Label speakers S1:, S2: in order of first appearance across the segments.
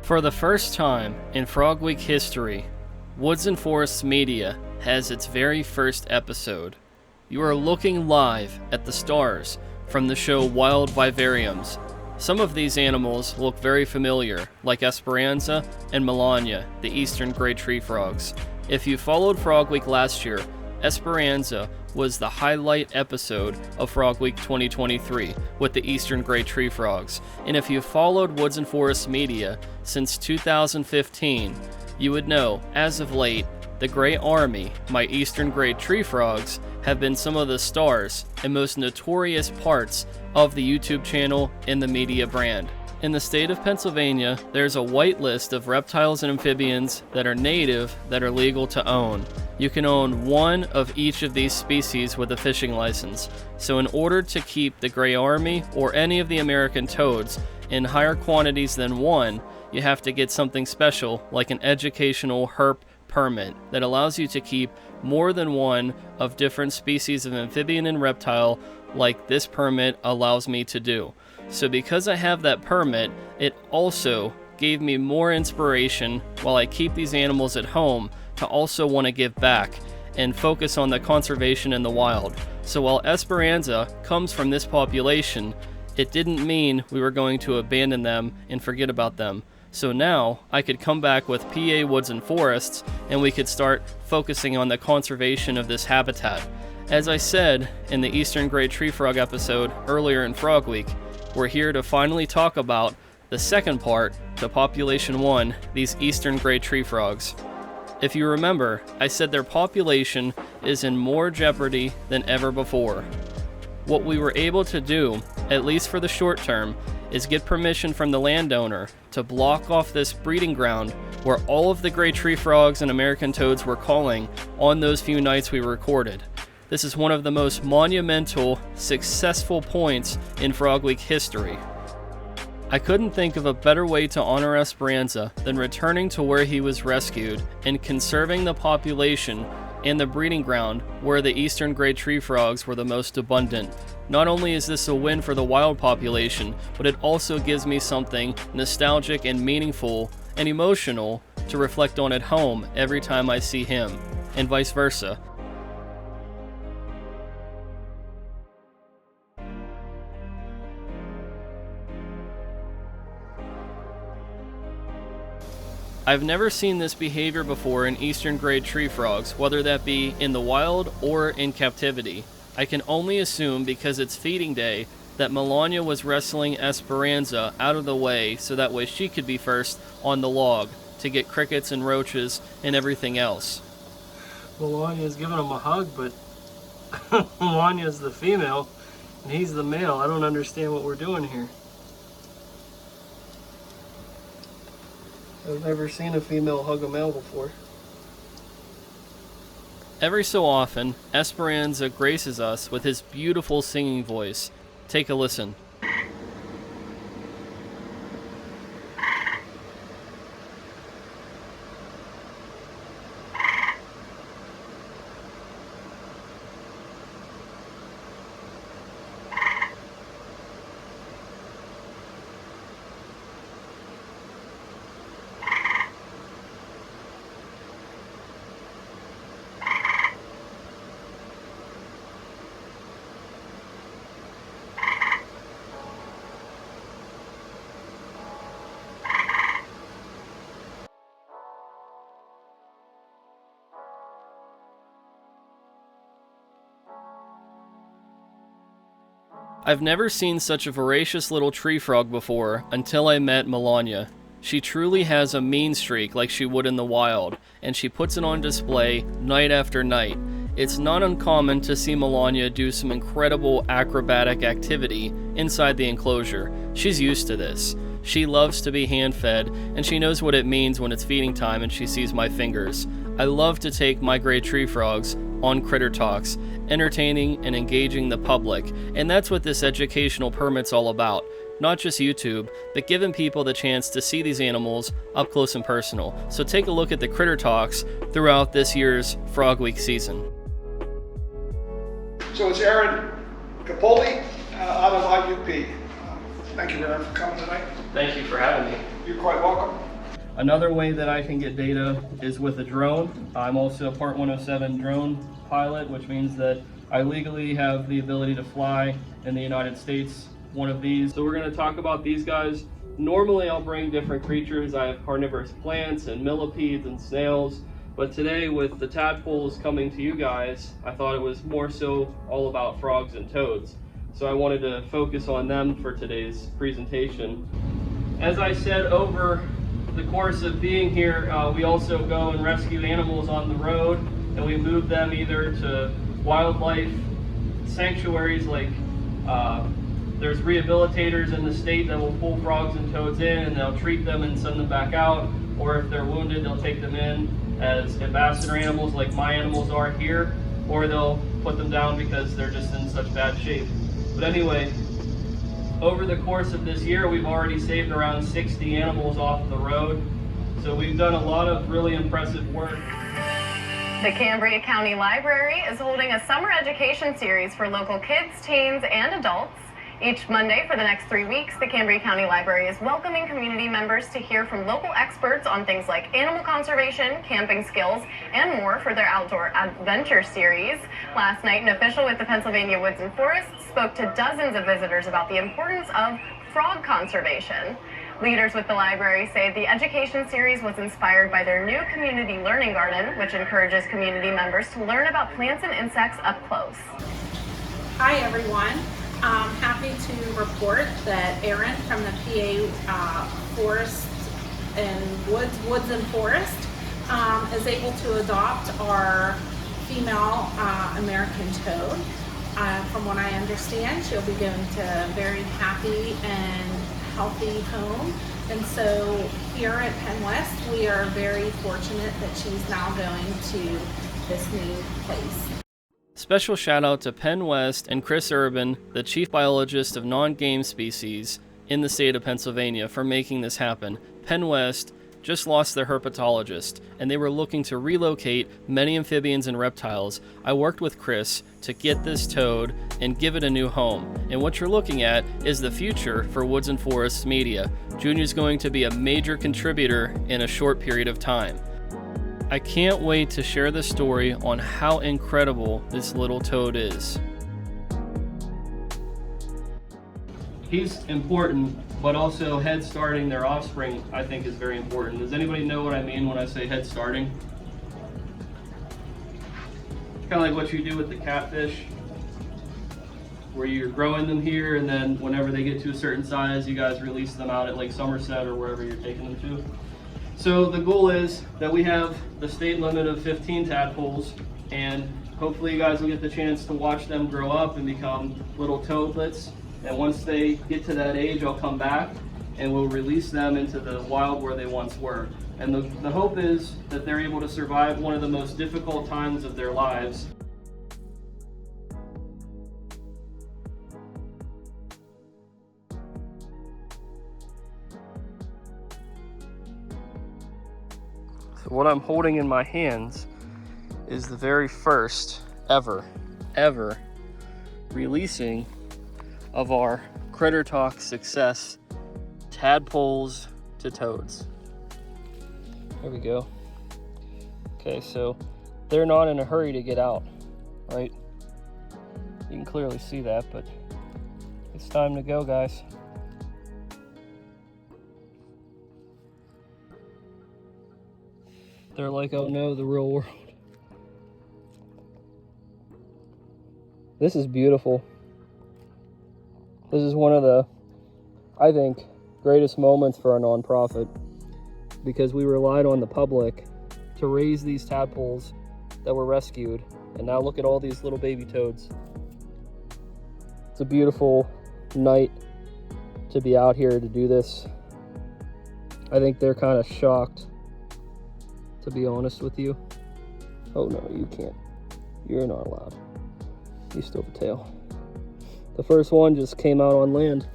S1: For the first time in Frog Week history, Woods and Forests Media has its very first episode. You are looking live at the stars from the show Wild Vivariums. Some of these animals look very familiar, like Esperanza and Melania, the eastern gray tree frogs. If you followed Frog Week last year, Esperanza was the highlight episode of Frog Week 2023 with the eastern gray tree frogs. And if you followed Woods and Forests Media since 2015, you would know, as of late, the Gray Army, my eastern gray tree frogs, have been some of the stars and most notorious parts of the YouTube channel and the media brand. In the state of Pennsylvania, there's a white list of reptiles and amphibians that are native that are legal to own. You can own one of each of these species with a fishing license. So in order to keep the Gray Army or any of the American toads in higher quantities than one, you have to get something special like an educational herp permit that allows you to keep more than one of different species of amphibian and reptile like this permit allows me to do. So because I have that permit, it also gave me more inspiration while I keep these animals at home to also want to give back and focus on the conservation in the wild. So while Esperanza comes from this population, it didn't mean we were going to abandon them and forget about them. So now I could come back with PA Woods and Forests and we could start focusing on the conservation of this habitat. As I said in the Eastern Gray Tree Frog episode earlier in Frog Week, we're here to finally talk about the second part to Population 1, these Eastern Gray Tree Frogs. If you remember, I said their population is in more jeopardy than ever before. What we were able to do, at least for the short term, is get permission from the landowner to block off this breeding ground where all of the gray tree frogs and American toads were calling on those few nights we recorded. This is one of the most monumental, successful points in Frog Week history. I couldn't think of a better way to honor Esperanza than returning to where he was rescued and conserving the population and the breeding ground where the eastern gray tree frogs were the most abundant. Not only is this a win for the wild population, but it also gives me something nostalgic and meaningful and emotional to reflect on at home every time I see him, and vice versa. I've never seen this behavior before in eastern gray tree frogs, whether that be in the wild or in captivity. I can only assume because it's feeding day that Melania was wrestling Esperanza out of the way so that way she could be first on the log to get crickets and roaches and everything else.
S2: Melania's giving him a hug, but Melania's the female and he's the male. I don't understand what we're doing here. I've never seen a female hug a male before.
S1: Every so often, Esperanza graces us with his beautiful singing voice. Take a listen. I've never seen such a voracious little tree frog before until I met Melania. She truly has a mean streak like she would in the wild, and she puts it on display night after night. It's not uncommon to see Melania do some incredible acrobatic activity inside the enclosure. She's used to this. She loves to be hand-fed, and she knows what it means when it's feeding time and she sees my fingers. I love to take my gray tree frogs on Critter Talks, entertaining and engaging the public, and that's what this educational permit's all about. Not just YouTube, but giving people the chance to see these animals up close and personal. So take a look at the Critter Talks throughout this year's Frog Week season.
S3: So it's Aaron Capoli out of IUP. Thank you, Aaron, for coming tonight.
S1: Thank you for having me.
S3: You're quite welcome.
S1: Another way that I can get data is with a drone. I'm also a Part 107 drone pilot, which means that I legally have the ability to fly in the United States, one of these. So we're going to talk about these guys. Normally I'll bring different creatures. I have carnivorous plants and millipedes and snails, but today with the tadpoles coming to you guys, I thought it was more so all about frogs and toads. So I wanted to focus on them for today's presentation. As I said, over the course of being here, we also go and rescue animals on the road, and we move them either to wildlife sanctuaries, like there's rehabilitators in the state that will pull frogs and toads in and they'll treat them and send them back out, or if they're wounded they'll take them in as ambassador animals like my animals are here, or they'll put them down because they're just in such bad shape. But anyway, over the course of this year, we've already saved around 60 animals off the road. So we've done a lot of really impressive work.
S4: The Cambria County Library is holding a summer education series for local kids, teens, and adults. Each Monday for the next 3 weeks, the Cambria County Library is welcoming community members to hear from local experts on things like animal conservation, camping skills, and more for their outdoor adventure series. Last night, an official with the Pennsylvania Woods and Forests spoke to dozens of visitors about the importance of frog conservation. Leaders with the library say the education series was inspired by their new community learning garden, which encourages community members to learn about plants and insects up close.
S5: Hi everyone. I'm happy to report that Erin from the PA Forest and Woods and Forest is able to adopt our female American toad. From what I understand, she'll be going to a very happy and healthy home. And so here at Penn West, we are very fortunate that she's now going to this new place.
S1: Special shout out to Penn West and Chris Urban, the chief biologist of non-game species in the state of Pennsylvania, for making this happen. Penn West just lost their herpetologist, and they were looking to relocate many amphibians and reptiles. I worked with Chris to get this toad and give it a new home. And what you're looking at is the future for Woods and Forests media. Junior's going to be a major contributor in a short period of time. I can't wait to share the story on how incredible this little toad is. He's important, but also head starting their offspring I think is very important. Does anybody know what I mean when I say head starting? It's kind of like what you do with the catfish, where you're growing them here, and then whenever they get to a certain size, you guys release them out at Lake Somerset or wherever you're taking them to. So the goal is that we have the state limit of 15 tadpoles, and hopefully you guys will get the chance to watch them grow up and become little toadlets. And once they get to that age, I'll come back and we'll release them into the wild where they once were. And the hope is that they're able to survive one of the most difficult times of their lives. So what I'm holding in my hands is the very first ever releasing of our Critter Talk success, tadpoles to toads. There we go. Okay, so they're not in a hurry to get out, right? You can clearly see that, but it's time to go, guys. They're like, oh no, the real world. This is beautiful. This is one of the, I think, greatest moments for our nonprofit, because we relied on the public to raise these tadpoles that were rescued. And now look at all these little baby toads. It's a beautiful night to be out here to do this. I think they're kind of shocked, to be honest with you. Oh no, you can't. You're not allowed. You still have a tail. The first one just came out on land.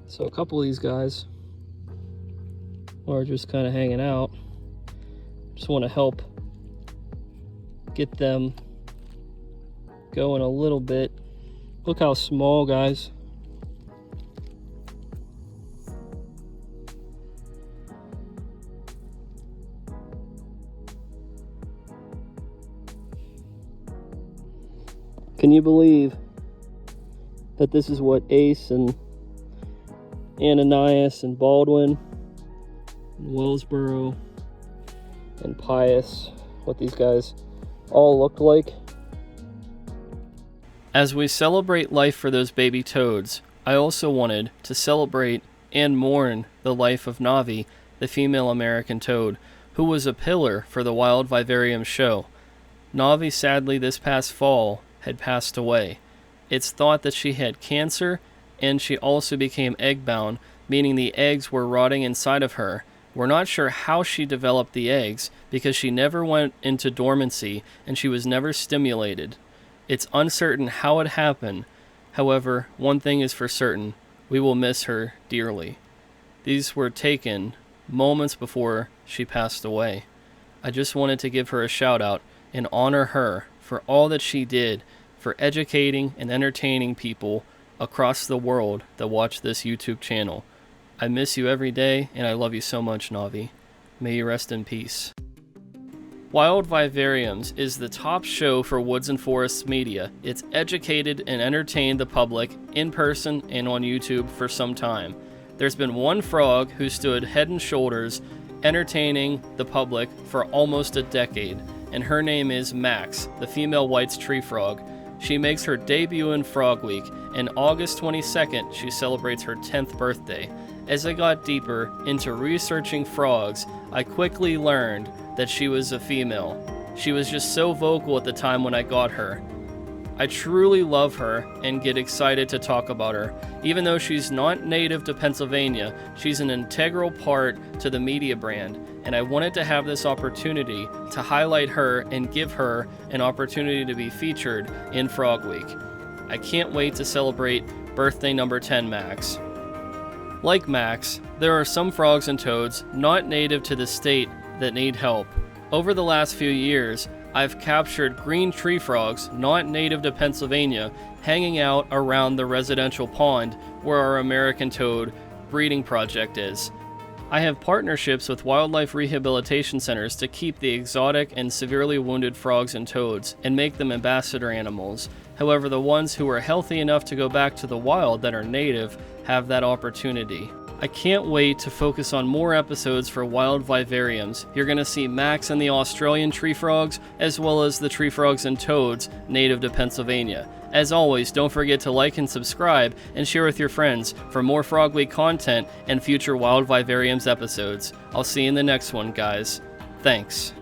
S1: So a couple of these guys are just kind of hanging out. Just want to help get them going a little bit. Look how small, guys. Can you believe that this is what Ace and Ananias and Baldwin and Wellsboro and Pius, what these guys all looked like? As we celebrate life for those baby toads, I also wanted to celebrate and mourn the life of Navi, the female American toad, who was a pillar for the Wild Vivarium show. Navi sadly this past fall had passed away. It's thought that she had cancer, and she also became egg-bound, meaning the eggs were rotting inside of her. We're not sure how she developed the eggs, because she never went into dormancy, and she was never stimulated. It's uncertain how it happened. However, one thing is for certain, we will miss her dearly. These were taken moments before she passed away. I just wanted to give her a shout out and honor her for all that she did for educating and entertaining people across the world that watch this YouTube channel. I miss you every day, and I love you so much, Navi. May you rest in peace. Wild Vivariums is the top show for Woods and Forests media. It's educated and entertained the public in person and on YouTube for some time. There's been one frog who stood head and shoulders entertaining the public for almost a decade, and her name is Max, the female White's tree frog. She makes her debut in Frog Week, and August 22nd she celebrates her 10th birthday. As I got deeper into researching frogs, I quickly learned that she was a female. She was just so vocal at the time when I got her. I truly love her and get excited to talk about her. Even though she's not native to Pennsylvania, she's an integral part to the media brand, and I wanted to have this opportunity to highlight her and give her an opportunity to be featured in Frog Week. I can't wait to celebrate birthday number 10 Max. Like Max, there are some frogs and toads not native to the state that need help. Over the last few years, I've captured green tree frogs not native to Pennsylvania hanging out around the residential pond where our American toad breeding project is. I have partnerships with wildlife rehabilitation centers to keep the exotic and severely wounded frogs and toads and make them ambassador animals. However, the ones who are healthy enough to go back to the wild that are native have that opportunity. I can't wait to focus on more episodes for Wild Vivariums. You're going to see Max and the Australian tree frogs, as well as the tree frogs and toads native to Pennsylvania. As always, don't forget to like and subscribe and share with your friends for more Frog Week content and future Wild Vivariums episodes. I'll see you in the next one, guys. Thanks.